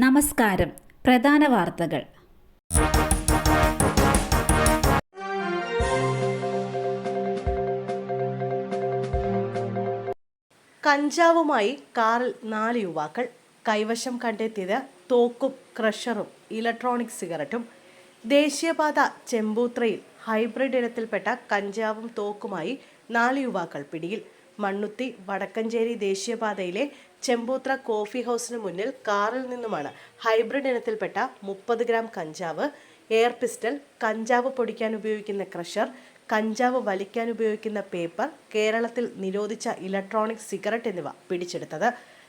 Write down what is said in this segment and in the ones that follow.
നമസ്കാരം. പ്രധാന വാർത്തകൾ. കഞ്ചാവുമായി കാറിൽ 4 യുവാക്കൾ. കൈവശം കണ്ടെത്തിയത് തോക്കും ക്രഷറും ഇലക്ട്രോണിക് സിഗരറ്റും. ദേശീയപാത ചെമ്പൂത്രയിൽ ഹൈബ്രിഡ് ഇനത്തിൽപ്പെട്ട കഞ്ചാവും തോക്കുമായി 4 യുവാക്കൾ പിടിയിൽ. മണ്ണുത്തി വടക്കഞ്ചേരി ദേശീയപാതയിലെ ചെമ്പൂത്ര കോഫി ഹൗസിന് മുന്നിൽ കാറിൽ നിന്നുമാണ് ഹൈബ്രിഡ് ഇനത്തിൽപ്പെട്ട 30 ഗ്രാം കഞ്ചാവ്, എയർ പിസ്റ്റൾ, കഞ്ചാവ് പൊടിക്കാൻ ഉപയോഗിക്കുന്ന ക്രഷർ, കഞ്ചാവ് വലിക്കാൻ ഉപയോഗിക്കുന്ന പേപ്പർ, കേരളത്തിൽ നിരോധിച്ച ഇലക്ട്രോണിക് സിഗരറ്റ് എന്നിവ പിടിച്ചെടുത്തത്.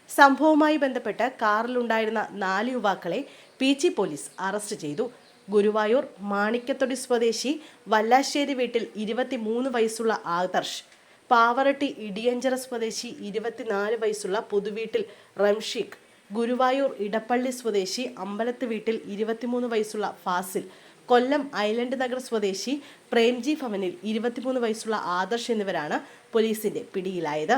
സംഭവവുമായി ബന്ധപ്പെട്ട് കാറിലുണ്ടായിരുന്ന 4 യുവാക്കളെ പീച്ചി പോലീസ് അറസ്റ്റ് ചെയ്തു. ഗുരുവായൂർ മാണിക്കത്തൊടി സ്വദേശി വല്ലാശ്ശേരി വീട്ടിൽ 23 വയസ്സുള്ള ആദർശ്, പാവറട്ടി ഇടിയഞ്ചിറ സ്വദേശി 24 വയസ്സുള്ള പുതുവീട്ടിൽ റംഷീഖ്, ഗുരുവായൂർ ഇടപ്പള്ളി സ്വദേശി അമ്പലത്ത് വീട്ടിൽ 23 വയസ്സുള്ള ഫാസിൽ, കൊല്ലം ഐലൻഡ് നഗർ സ്വദേശി പ്രേംജി ഭവനിൽ 23 വയസ്സുള്ള ആദർശ് എന്നിവരാണ് പോലീസിന്റെ പിടിയിലായത്.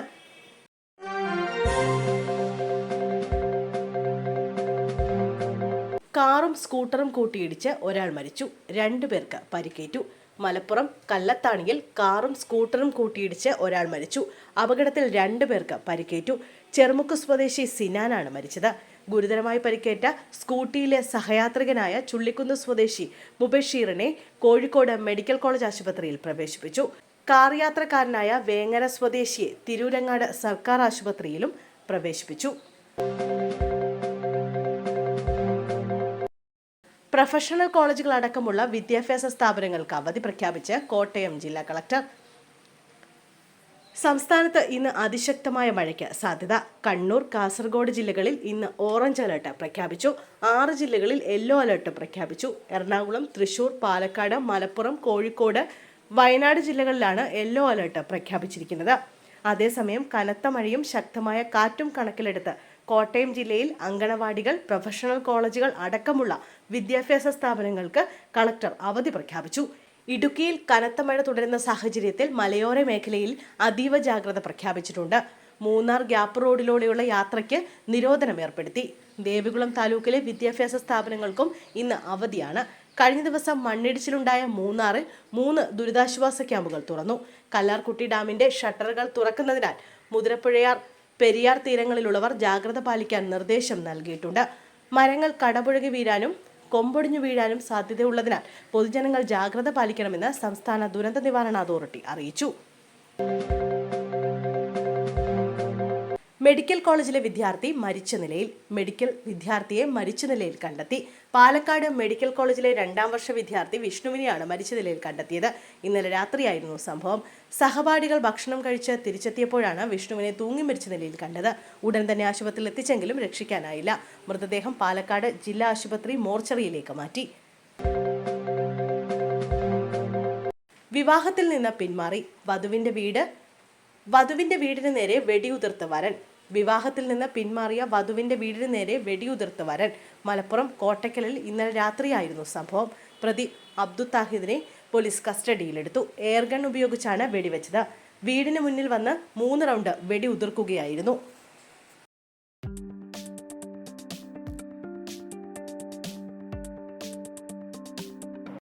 കാറും സ്കൂട്ടറും കൂട്ടിയിടിച്ച് ഒരാൾ മരിച്ചു, 2 പേർക്ക് പരിക്കേറ്റു. മലപ്പുറം കല്ലത്താണിയിൽ കാറും സ്കൂട്ടറും കൂട്ടിയിടിച്ച് ഒരാൾ മരിച്ചു. അപകടത്തിൽ 2 പേർക്ക് പരിക്കേറ്റു. ചെറുമുക്ക് സ്വദേശി സിനാനാണ് മരിച്ചത്. ഗുരുതരമായി പരിക്കേറ്റ സ്കൂട്ടിയിലെ സഹയാത്രികനായ ചുള്ളിക്കുന്ന് സ്വദേശി മുബഷീറിനെ കോഴിക്കോട് മെഡിക്കൽ കോളേജ് ആശുപത്രിയിൽ പ്രവേശിപ്പിച്ചു. കാർ യാത്രക്കാരനായ വേങ്ങര സ്വദേശിയെ തിരൂരങ്ങാട് സർക്കാർ ആശുപത്രിയിലും പ്രവേശിപ്പിച്ചു. പ്രൊഫഷണൽ കോളേജുകൾ അടക്കമുള്ള വിദ്യാഭ്യാസ സ്ഥാപനങ്ങൾക്ക് അവധി പ്രഖ്യാപിച്ച് കോട്ടയം ജില്ലാ കളക്ടർ. സംസ്ഥാനത്ത് ഇന്ന് അതിശക്തമായ മഴയ്ക്ക് സാധ്യത. കണ്ണൂർ, കാസർഗോഡ് ജില്ലകളിൽ ഇന്ന് ഓറഞ്ച് അലർട്ട് പ്രഖ്യാപിച്ചു. 6 ജില്ലകളിൽ യെല്ലോ അലർട്ട് പ്രഖ്യാപിച്ചു. എറണാകുളം, തൃശൂർ, പാലക്കാട്, മലപ്പുറം, കോഴിക്കോട്, വയനാട് ജില്ലകളിലാണ് യെല്ലോ അലർട്ട് പ്രഖ്യാപിച്ചിരിക്കുന്നത്. അതേസമയം കനത്ത മഴയും ശക്തമായ കാറ്റും കണക്കിലെടുത്ത് കോട്ടയം ജില്ലയിൽ അങ്കണവാടികൾ, പ്രൊഫഷണൽ കോളേജുകൾ അടക്കമുള്ള വിദ്യാഭ്യാസ സ്ഥാപനങ്ങൾക്ക് കളക്ടർ അവധി പ്രഖ്യാപിച്ചു. ഇടുക്കിയിൽ കനത്ത മഴ തുടരുന്ന സാഹചര്യത്തിൽ മലയോര മേഖലയിൽ അതീവ ജാഗ്രത പ്രഖ്യാപിച്ചിട്ടുണ്ട്. മൂന്നാർ ഗ്യാപ്പ് റോഡിലൂടെയുള്ള യാത്രയ്ക്ക് നിരോധനം ഏർപ്പെടുത്തി. ദേവികുളം താലൂക്കിലെ വിദ്യാഭ്യാസ സ്ഥാപനങ്ങൾക്കും ഇന്ന് അവധിയാണ്. കഴിഞ്ഞ ദിവസം മണ്ണിടിച്ചിലുണ്ടായ മൂന്നാറിൽ 3 ദുരിതാശ്വാസ ക്യാമ്പുകൾ തുറന്നു. കല്ലാർകുട്ടി ഡാമിന്റെ ഷട്ടറുകൾ തുറക്കുന്നതിനാൽ മുതിരപ്പുഴയാർ, പെരിയാർ തീരങ്ങളിലുള്ളവർ ജാഗ്രത പാലിക്കാൻ നിർദ്ദേശം നൽകിയിട്ടുണ്ട്. മരങ്ങൾ കടപുഴകി വീഴാനും കൊമ്പൊടിഞ്ഞു വീഴാനും സാധ്യതയുള്ളതിനാൽ പൊതുജനങ്ങൾ ജാഗ്രത പാലിക്കണമെന്ന് സംസ്ഥാന ദുരന്ത നിവാരണ അതോറിറ്റി അറിയിച്ചു. മെഡിക്കൽ കോളേജിലെ വിദ്യാർത്ഥി മരിച്ച നിലയിൽ. മെഡിക്കൽ വിദ്യാർത്ഥിയെ മരിച്ച നിലയിൽ കണ്ടെത്തി. പാലക്കാട് മെഡിക്കൽ കോളേജിലെ 2ാം വർഷ വിദ്യാർത്ഥി വിഷ്ണുവിനെയാണ് മരിച്ച നിലയിൽ കണ്ടെത്തിയത്. ഇന്നലെ രാത്രിയായിരുന്നു സംഭവം. സഹപാഠികൾ ഭക്ഷണം കഴിച്ച് തിരിച്ചെത്തിയപ്പോഴാണ് വിഷ്ണുവിനെ തൂങ്ങി മരിച്ച നിലയിൽ കണ്ടത്. ഉടൻ തന്നെ ആശുപത്രിയിൽ എത്തിച്ചെങ്കിലും രക്ഷിക്കാനായില്ല. മൃതദേഹം പാലക്കാട് ജില്ലാ ആശുപത്രി മോർച്ചറിയിലേക്ക് മാറ്റി. വിവാഹത്തിൽ നിന്ന് പിന്മാറി. വധുവിന്റെ വീടിന് നേരെ വെടിയുതിർത്ത വരൻ. വിവാഹത്തിൽ നിന്ന് പിന്മാറിയ വധുവിന്റെ വീടിന് നേരെ വെടിയുതിർത്ത വരൻ. മലപ്പുറം കോട്ടയ്ക്കലിൽ ഇന്നലെ രാത്രിയായിരുന്നു സംഭവം. പ്രതി അബ്ദുത്താഹിദിനെ പോലീസ് കസ്റ്റഡിയിലെടുത്തു. എയർഗൺ ഉപയോഗിച്ചാണ് വെടിവെച്ചത്. വീടിന് മുന്നിൽ വന്ന് 3 റൗണ്ട് വെടിയുതിർക്കുകയായിരുന്നു.